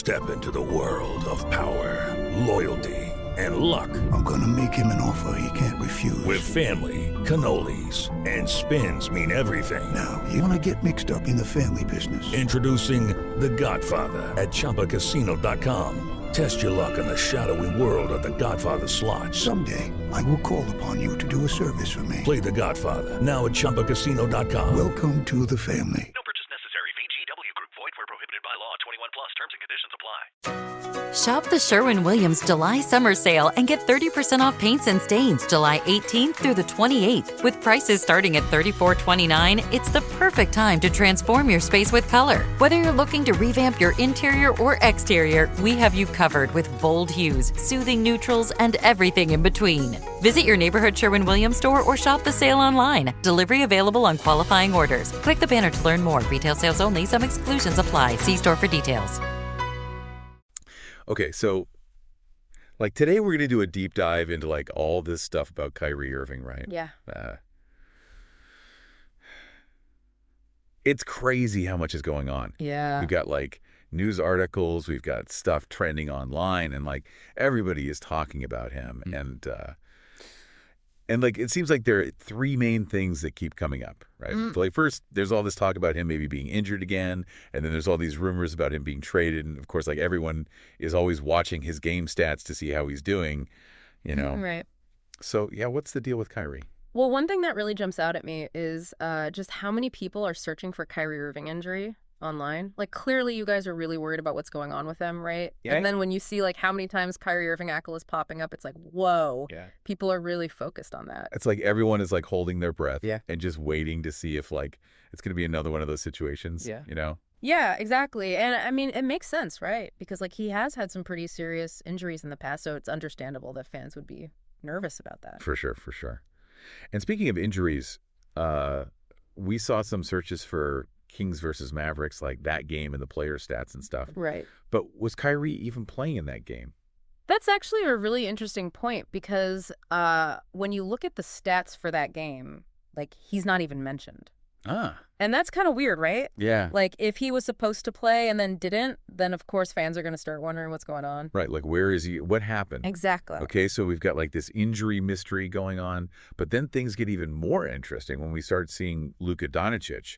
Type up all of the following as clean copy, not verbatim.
Step into the world of power, loyalty, and luck. I'm gonna make him an offer he can't refuse. With family, cannolis, and spins mean everything. Now, you wanna get mixed up in the family business. Introducing The Godfather at ChumbaCasino.com. Test your luck in the shadowy world of The Godfather slot. Someday, I will call upon you to do a service for me. Play The Godfather now at ChumbaCasino.com. Welcome to the family. No purchase necessary. VGW Group. Void where prohibited by law. 21 plus. Terms and conditions apply. Shop the Sherwin-Williams July Summer Sale and get 30% off paints and stains July 18th through the 28th. With prices starting at $34.29, it's the perfect time to transform your space with color. Whether you're looking to revamp your interior or exterior, we have you covered with bold hues, soothing neutrals, and everything in between. Visit your neighborhood Sherwin-Williams store or shop the sale online. Delivery available on qualifying orders. Click the banner to learn more. Retail sales only. Some exclusions apply. See store for details. Okay, so like today we're going to do a deep dive into like all this stuff about Kyrie Irving, right? Yeah. It's crazy how much is going on. Yeah. We've got like news articles, we've got stuff trending online, and like everybody is talking about him. And like it seems like there are three main things that keep coming up, right? So like first, there's all this talk about him maybe being injured again, and then there's all these rumors about him being traded, and of course, like everyone is always watching his game stats to see how he's doing, you know? Right. So yeah, what's the deal with Kyrie? Well, one thing that really jumps out at me is just how many people are searching for Kyrie Irving injury online. Like, clearly you guys are really worried about what's going on with him, right? Yeah. And then when you see like how many times Kyrie Irving ankle is popping up, it's like, whoa. Yeah. People are really focused on that. It's like everyone is like holding their breath Yeah. and just waiting to see if like it's going to be another one of those situations, Yeah. you know? Yeah, exactly. And I mean, it makes sense, right? Because like he has had some pretty serious injuries in the past, so it's understandable that fans would be nervous about that. For sure, for sure. And speaking of injuries, we saw some searches for Kings versus Mavericks, like that game and the player stats and stuff. Right. But was Kyrie even playing in that game? That's actually a really interesting point because when you look at the stats for that game, like he's not even mentioned. Ah. And that's kind of weird, right? Yeah. Like if he was supposed to play and then didn't, then of course fans are going to start wondering what's going on. Right. Like where is he? What happened? Exactly. Okay, so we've got like this injury mystery going on, but then things get even more interesting when we start seeing Luka Doncic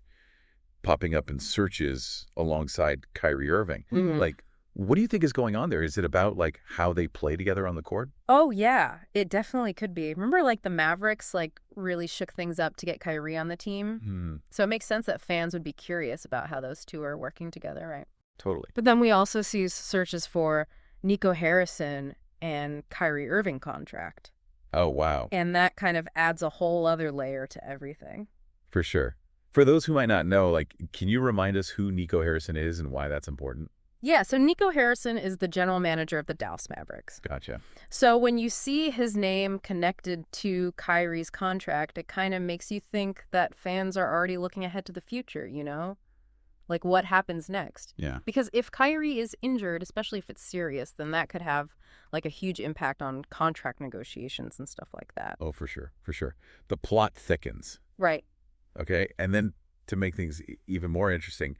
popping up in searches alongside Kyrie Irving. Mhm. Like, what do you think is going on there? Is it about like how they play together on the court? Oh, yeah, it definitely could be. Remember like the Mavericks like really shook things up to get Kyrie on the team? So it makes sense that fans would be curious about how those two are working together, right? Totally. But then we also see searches for Nico Harrison and Kyrie Irving contract. Oh, wow. And that kind of adds a whole other layer to everything. For sure. For those who might not know, like, can you remind us who Nico Harrison is and why that's important? Yeah, so Nico Harrison is the general manager of the Dallas Mavericks. Gotcha. So when you see his name connected to Kyrie's contract, it kind of makes you think that fans are already looking ahead to the future, you know? Like what happens next? Yeah. Because if Kyrie is injured, especially if it's serious, then that could have like a huge impact on contract negotiations and stuff like that. Oh, for sure. For sure. The plot thickens. Right. Okay. And then to make things even more interesting,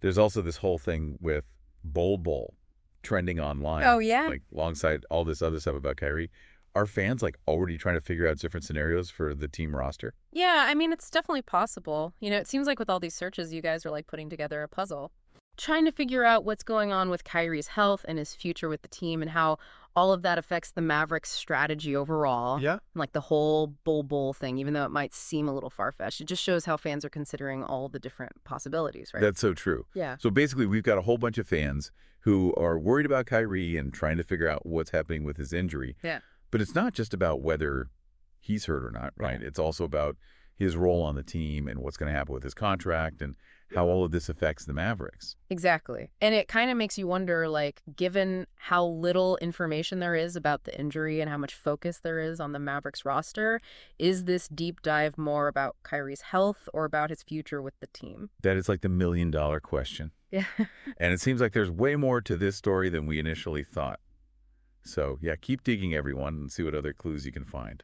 there's also this whole thing with Bol trending online. Oh, yeah. Like alongside all this other stuff about Kyrie. Are fans like already trying to figure out different scenarios for the team roster? Yeah, I mean, it's definitely possible. You know, it seems like with all these searches, you guys are like putting together a puzzle. Trying to figure out what's going on with Kyrie's health and his future with the team and how all of that affects the Mavericks' strategy overall. Yeah. And like the whole Bol thing, even though it might seem a little far-fetched. It just shows how fans are considering all the different possibilities, right? That's so true. Yeah. So basically, we've got a whole bunch of fans who are worried about Kyrie and trying to figure out what's happening with his injury. Yeah. But it's not just about whether he's hurt or not, right? It's also about his role on the team and what's going to happen with his contract and how all of this affects the Mavericks. Exactly. And it kind of makes you wonder, like, given how little information there is about the injury and how much focus there is on the Mavericks roster, is this deep dive more about Kyrie's health or about his future with the team? That is like the $1 million question. Yeah. And it seems like there's way more to this story than we initially thought. So, yeah, keep digging, everyone, and see what other clues you can find.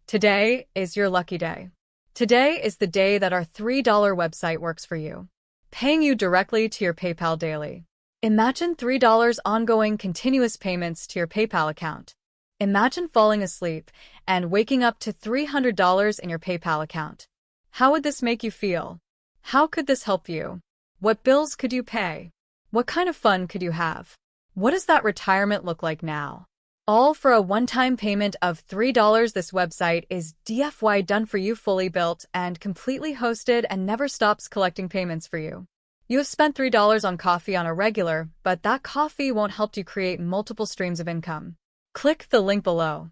Today is your lucky day. Today is the day that our $3 website works for you, paying you directly to your PayPal daily. Imagine $3 ongoing continuous payments to your PayPal account. Imagine falling asleep and waking up to $300 in your PayPal account. How would this make you feel? How could this help you? What bills could you pay? What kind of fun could you have? What does that retirement look like now? All for a one-time payment of $3. This website is DFY done for you, fully built and completely hosted, and never stops collecting payments for you. You have spent $3 on coffee on a regular, but that coffee won't help you create multiple streams of income. Click the link below.